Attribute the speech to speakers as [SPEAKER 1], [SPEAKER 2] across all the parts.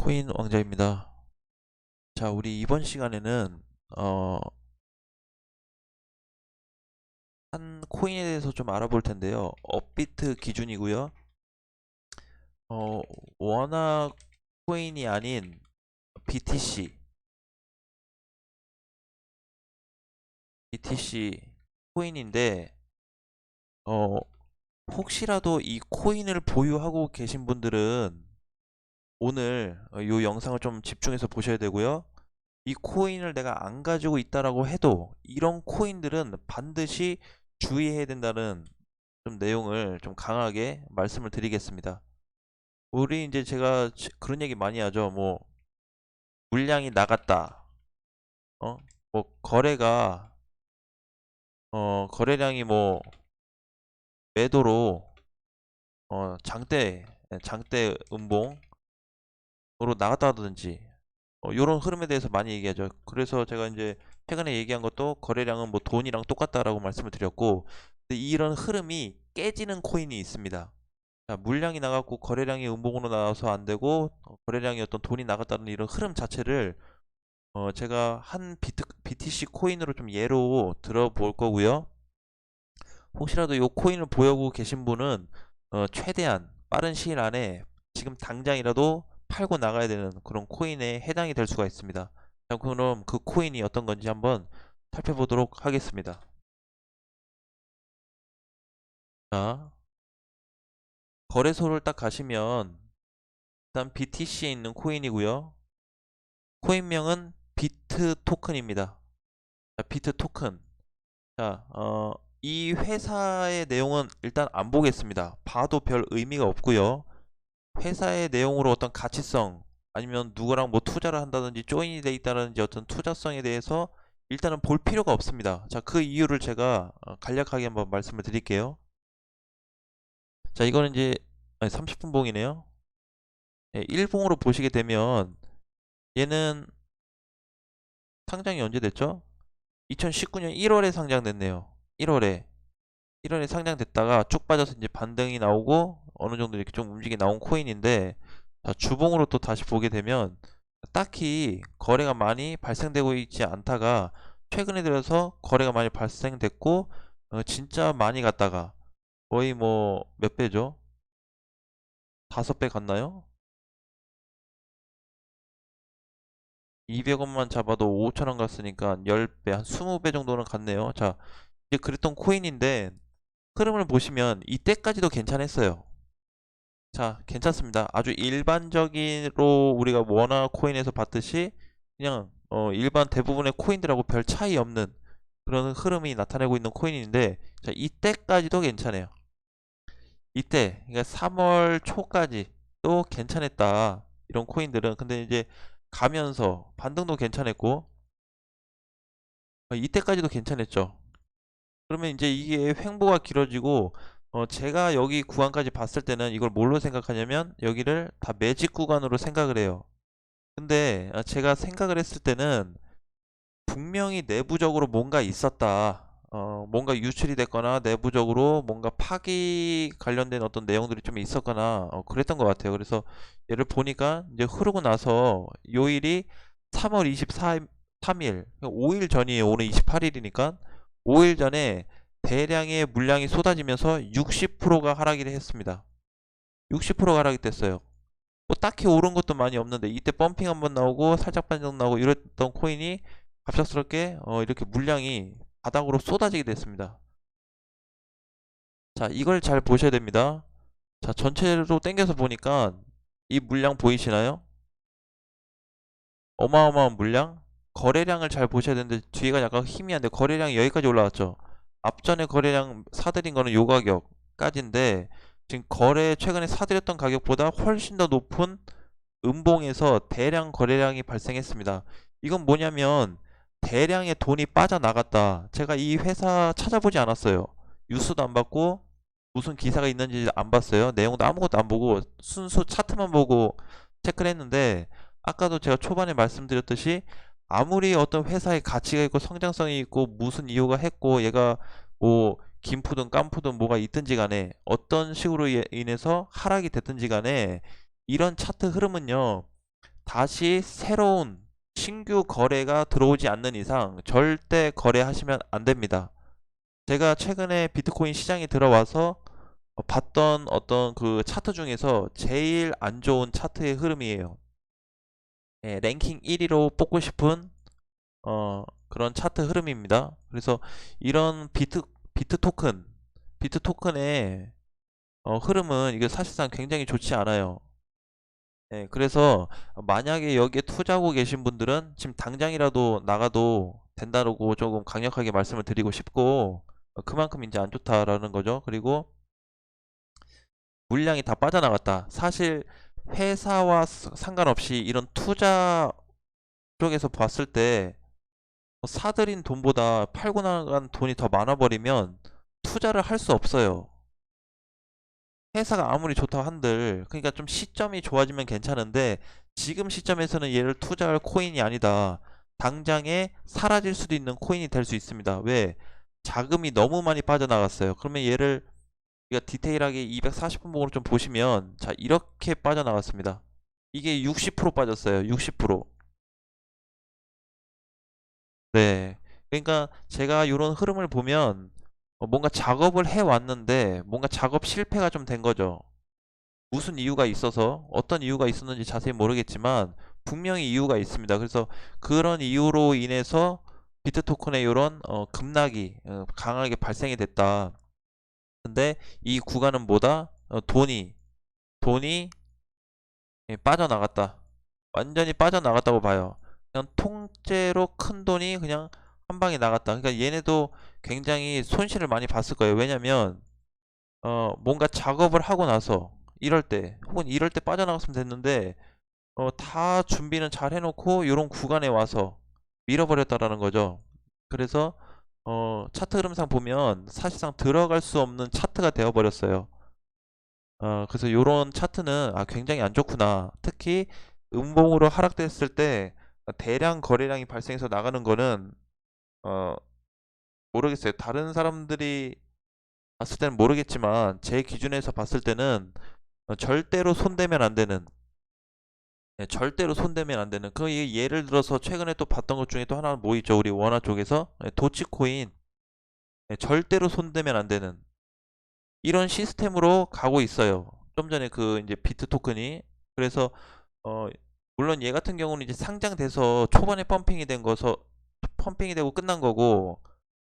[SPEAKER 1] 코인 왕자입니다. 자, 우리 이번 시간에는 한 코인에 대해서 좀 알아볼 텐데요. 업비트 기준이고요. 어, 원화 코인이 아닌 BTC 코인인데 어, 혹시라도 이 코인을 보유하고 계신 분들은 오늘 이 영상을 좀 집중해서 보셔야 되고요. 이 코인을 내가 안 가지고 있다라고 해도 이런 코인들은 반드시 주의해야 된다는 좀 내용을 좀 강하게 말씀을 드리겠습니다. 우리 이제 제가 그런 얘기 많이 하죠. 뭐 물량이 나갔다. 어? 뭐 거래량이 뭐 매도로 장대 음봉으로 나갔다든지 요런 흐름에 대해서 많이 얘기하죠. 그래서 제가 이제 최근에 얘기한 것도 거래량은 뭐 돈이랑 똑같다라고 말씀을 드렸고, 근데 이런 흐름이 깨지는 코인이 있습니다. 자, 물량이 나갔고 거래량이 음봉으로 나와서 안 되고 거래량이 어떤 돈이 나갔다는 이런 흐름 자체를 제가 한 BTC 코인으로 좀 예로 들어볼 거고요. 혹시라도 이 코인을 보유하고 계신 분은 최대한 빠른 시일 안에 지금 당장이라도 팔고 나가야 되는 그런 코인에 해당이 될 수가 있습니다. 자, 그럼 그 코인이 어떤 건지 한번 살펴보도록 하겠습니다. 자, 거래소를 딱 가시면 일단 BTC에 있는 코인이고요. 코인명은 비트 토큰입니다. 자, 비트 토큰. 자, 이 회사의 내용은 일단 안 보겠습니다. 봐도 별 의미가 없고요. 회사의 내용으로 어떤 가치성 아니면 누구랑 뭐 투자를 한다든지 조인이 돼 있다든지 어떤 투자성에 대해서 일단은 볼 필요가 없습니다. 자, 그 이유를 제가 간략하게 한번 말씀을 드릴게요. 자, 이거는 이제 30분 봉이네요. 네, 1봉으로 보시게 되면 얘는 상장이 언제 됐죠? 2019년 1월에 상장됐네요. 1월에 상장됐다가 쭉 빠져서 이제 반등이 나오고 어느 정도 이렇게 좀 움직이 나온 코인인데, 자, 주봉으로 또 다시 보게 되면 딱히 거래가 많이 발생되고 있지 않다가 최근에 들어서 거래가 많이 발생됐고 진짜 많이 갔다가 거의 뭐 몇 배죠? 5배 갔나요? 200원만 잡아도 5천원 갔으니까 10배, 한 20배 정도는 갔네요. 자, 이제 그랬던 코인인데 흐름을 보시면 이때까지도 괜찮았어요. 자, 괜찮습니다. 아주 일반적으로 우리가 원화 코인에서 봤듯이 그냥 일반 대부분의 코인들하고 별 차이 없는 그런 흐름이 나타내고 있는 코인인데, 자, 이때까지도 괜찮아요. 이때 그러니까 3월 초까지 또 괜찮았다. 이런 코인들은 근데 이제 가면서 반등도 괜찮았고 이때까지도 괜찮았죠. 그러면 이제 이게 횡보가 길어지고 제가 여기 구간까지 봤을 때는 이걸 뭘로 생각하냐면 여기를 다 매직 구간으로 생각을 해요. 근데 제가 생각을 했을 때는 분명히 내부적으로 뭔가 있었다. 뭔가 유출이 됐거나 내부적으로 뭔가 파기 관련된 어떤 내용들이 좀 있었거나 그랬던 것 같아요. 그래서 얘를 보니까 이제 흐르고 나서 요일이 3월 23일, 5일 전이에요. 오늘 28일이니까 5일 전에 대량의 물량이 쏟아지면서 60%가 하락이 했습니다. 60%가 하락이 됐어요. 뭐 딱히 오른 것도 많이 없는데 이때 펌핑 한번 나오고 살짝 반등 나오고 이랬던 코인이 갑작스럽게 이렇게 물량이 바닥으로 쏟아지게 됐습니다. 자, 이걸 잘 보셔야 됩니다. 자, 전체로 당겨서 보니까 이 물량 보이시나요? 어마어마한 물량. 거래량을 잘 보셔야 되는데 뒤가 약간 희미한데 거래량이 여기까지 올라왔죠. 앞전에 거래량 사들인 거는 요 가격까지인데 지금 최근에 사들였던 가격보다 훨씬 더 높은 음봉에서 대량 거래량이 발생했습니다. 이건 뭐냐면 대량의 돈이 빠져나갔다. 제가 이 회사 찾아보지 않았어요. 뉴스도 안 봤고 무슨 기사가 있는지 안 봤어요. 내용도 아무것도 안 보고 순수 차트만 보고 체크를 했는데, 아까도 제가 초반에 말씀드렸듯이 아무리 어떤 회사의 가치가 있고 성장성이 있고 무슨 이유가 했고 얘가 뭐 김푸든 깐푸든 뭐가 있든지 간에 어떤 식으로 인해서 하락이 됐든지 간에 이런 차트 흐름은요 다시 새로운 신규 거래가 들어오지 않는 이상 절대 거래하시면 안 됩니다. 제가 최근에 비트코인 시장에 들어와서 봤던 어떤 그 차트 중에서 제일 안 좋은 차트의 흐름이에요. 예, 랭킹 1위로 뽑고 싶은 그런 차트 흐름입니다. 그래서 이런 비트 토큰의 흐름은 이게 사실상 굉장히 좋지 않아요. 예, 그래서 만약에 여기에 투자하고 계신 분들은 지금 당장이라도 나가도 된다고 조금 강력하게 말씀을 드리고 싶고, 그만큼 이제 안 좋다라는 거죠. 그리고 물량이 다 빠져나갔다. 사실 회사와 상관없이 이런 투자 쪽에서 봤을 때 사들인 돈보다 팔고 나간 돈이 더 많아버리면 투자를 할 수 없어요. 회사가 아무리 좋다 한들, 그러니까 좀 시점이 좋아지면 괜찮은데 지금 시점에서는 얘를 투자할 코인이 아니다. 당장에 사라질 수도 있는 코인이 될 수 있습니다. 왜? 자금이 너무 많이 빠져나갔어요. 그러면 얘를 우리가 디테일하게 240분봉으로 좀 보시면, 자, 이렇게 빠져나갔습니다. 이게 60% 빠졌어요. 60%. 네. 그러니까 제가 이런 흐름을 보면 뭔가 작업을 해 왔는데 뭔가 작업 실패가 좀 된 거죠. 무슨 이유가 있어서, 어떤 이유가 있었는지 자세히 모르겠지만 분명히 이유가 있습니다. 그래서 그런 이유로 인해서 비트 토큰의 이런 급락이 강하게 발생이 됐다. 근데 이 구간은 뭐다? 돈이 빠져나갔다. 완전히 빠져나갔다고 봐요. 그냥 통째로 큰 돈이 그냥 한 방에 나갔다. 그러니까 얘네도 굉장히 손실을 많이 봤을 거예요. 왜냐면 뭔가 작업을 하고 나서 이럴 때, 혹은 이럴 때 빠져나갔으면 됐는데 다 준비는 잘 해놓고 이런 구간에 와서 밀어버렸다라는 거죠. 그래서 차트 흐름상 보면 사실상 들어갈 수 없는 차트가 되어버렸어요. 그래서 이런 차트는 굉장히 안 좋구나. 특히 음봉으로 하락됐을 때 대량 거래량이 발생해서 나가는 거는 어, 모르겠어요. 다른 사람들이 봤을 때는 모르겠지만 제 기준에서 봤을 때는 절대로 손대면 안 되는, 절대로 손대면 안 되는, 그 예를 들어서 최근에 또 봤던 것 중에 또 하나는 뭐 있죠? 우리 원화 쪽에서 도치코인, 절대로 손대면 안 되는 이런 시스템으로 가고 있어요. 좀 전에 그 이제 비트 토큰이. 그래서 어 물론 얘 같은 경우는 이제 상장돼서 초반에 펌핑이 되고 끝난 거고,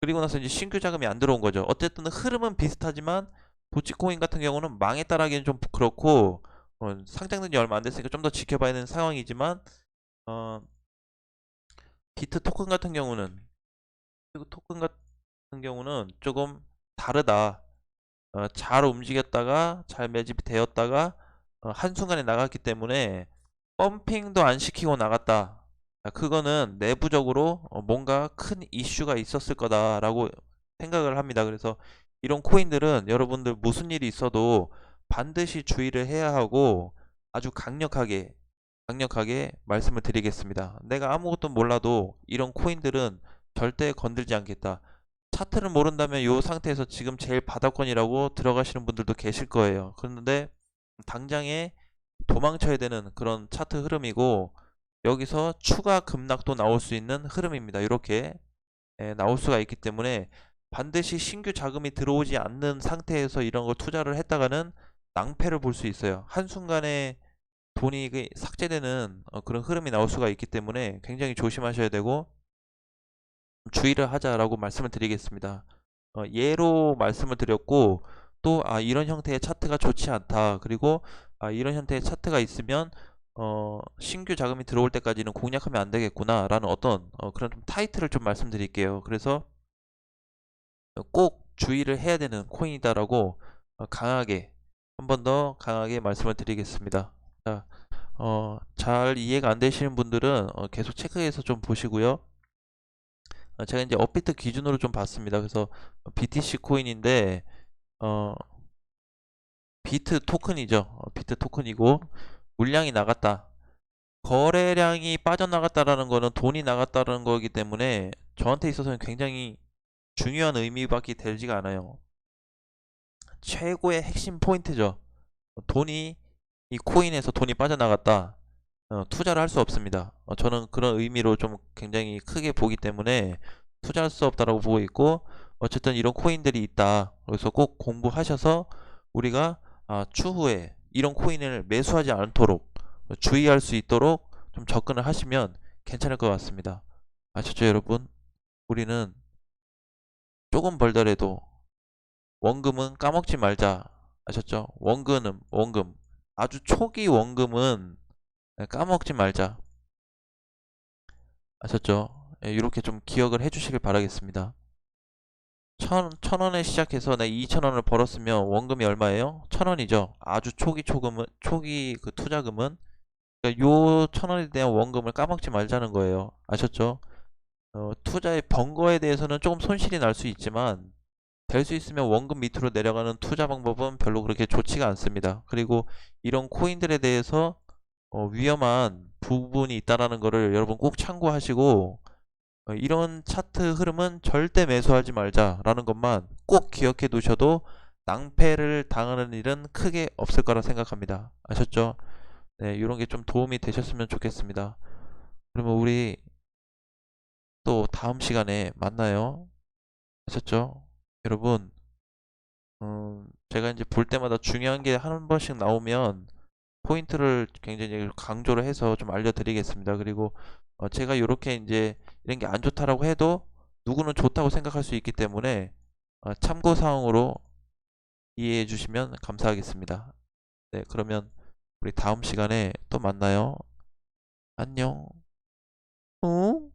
[SPEAKER 1] 그리고 나서 이제 신규 자금이 안 들어온 거죠. 어쨌든 흐름은 비슷하지만 도치코인 같은 경우는 망했다라기엔 좀 그렇고, 상장된 지 얼마 안 됐으니까 좀 더 지켜봐야 되는 상황이지만 어 비트 토큰 같은 경우는 조금 다르다. 잘 움직였다가 잘 매집이 되었다가 한순간에 나갔기 때문에 펌핑도 안 시키고 나갔다. 그거는 내부적으로 뭔가 큰 이슈가 있었을 거다라고 생각을 합니다. 그래서 이런 코인들은 여러분들 무슨 일이 있어도 반드시 주의를 해야 하고, 아주 강력하게 말씀을 드리겠습니다. 내가 아무것도 몰라도 이런 코인들은 절대 건들지 않겠다. 차트를 모른다면 이 상태에서 지금 제일 바닥권이라고 들어가시는 분들도 계실 거예요. 그런데 당장에 도망쳐야 되는 그런 차트 흐름이고, 여기서 추가 급락도 나올 수 있는 흐름입니다. 이렇게 나올 수가 있기 때문에 반드시 신규 자금이 들어오지 않는 상태에서 이런 걸 투자를 했다가는 낭패를 볼 수 있어요. 한순간에 돈이 삭제되는 그런 흐름이 나올 수가 있기 때문에 굉장히 조심하셔야 되고 주의를 하자라고 말씀을 드리겠습니다. 예로 말씀을 드렸고, 또 이런 형태의 차트가 좋지 않다. 그리고 이런 형태의 차트가 있으면 신규 자금이 들어올 때까지는 공략하면 안 되겠구나 라는 어떤 그런 좀 타이틀을 좀 말씀드릴게요. 그래서 꼭 주의를 해야 되는 코인이다라고 강하게, 한 번 더 강하게 말씀을 드리겠습니다. 자, 잘 이해가 안 되시는 분들은 계속 체크해서 좀 보시고요. 제가 이제 업비트 기준으로 좀 봤습니다. 그래서 BTC 코인인데 어, 비트 토큰이죠. 비트 토큰이고 물량이 나갔다. 거래량이 빠져나갔다라는 거는 돈이 나갔다는 거기 때문에 저한테 있어서는 굉장히 중요한 의미밖에 되지가 않아요. 최고의 핵심 포인트죠. 돈이 이 코인에서 돈이 빠져나갔다. 투자를 할 수 없습니다. 저는 그런 의미로 좀 굉장히 크게 보기 때문에 투자할 수 없다라고 보고 있고, 어쨌든 이런 코인들이 있다. 그래서 꼭 공부하셔서 우리가 추후에 이런 코인을 매수하지 않도록 주의할 수 있도록 좀 접근을 하시면 괜찮을 것 같습니다. 아셨죠, 여러분? 우리는 조금 벌더라도 원금은 까먹지 말자. 아셨죠? 원금. 아주 초기 원금은 까먹지 말자. 아셨죠? 예, 이렇게 좀 기억을 해주시길 바라겠습니다. 천 원에 시작해서 내 2천 원을 벌었으면 원금이 얼마예요? 천 원이죠. 아주 초기 그 투자금은. 그러니까 요 천 원에 대한 원금을 까먹지 말자는 거예요. 아셨죠? 투자에 번 거에 대해서는 조금 손실이 날 수 있지만, 될 수 있으면 원금 밑으로 내려가는 투자 방법은 별로 그렇게 좋지가 않습니다. 그리고 이런 코인들에 대해서 위험한 부분이 있다라는 거를 여러분 꼭 참고하시고, 이런 차트 흐름은 절대 매수하지 말자라는 것만 꼭 기억해 두셔도 낭패를 당하는 일은 크게 없을 거라 생각합니다. 아셨죠? 네, 이런 게 좀 도움이 되셨으면 좋겠습니다. 그러면 우리 또 다음 시간에 만나요. 아셨죠? 여러분, 제가 이제 볼 때마다 중요한 게 한 번씩 나오면 포인트를 굉장히 강조를 해서 좀 알려드리겠습니다. 그리고 제가 이렇게 이제 이런 게 안 좋다라고 해도 누구는 좋다고 생각할 수 있기 때문에 참고 사항으로 이해해 주시면 감사하겠습니다. 네, 그러면 우리 다음 시간에 또 만나요. 안녕. 어?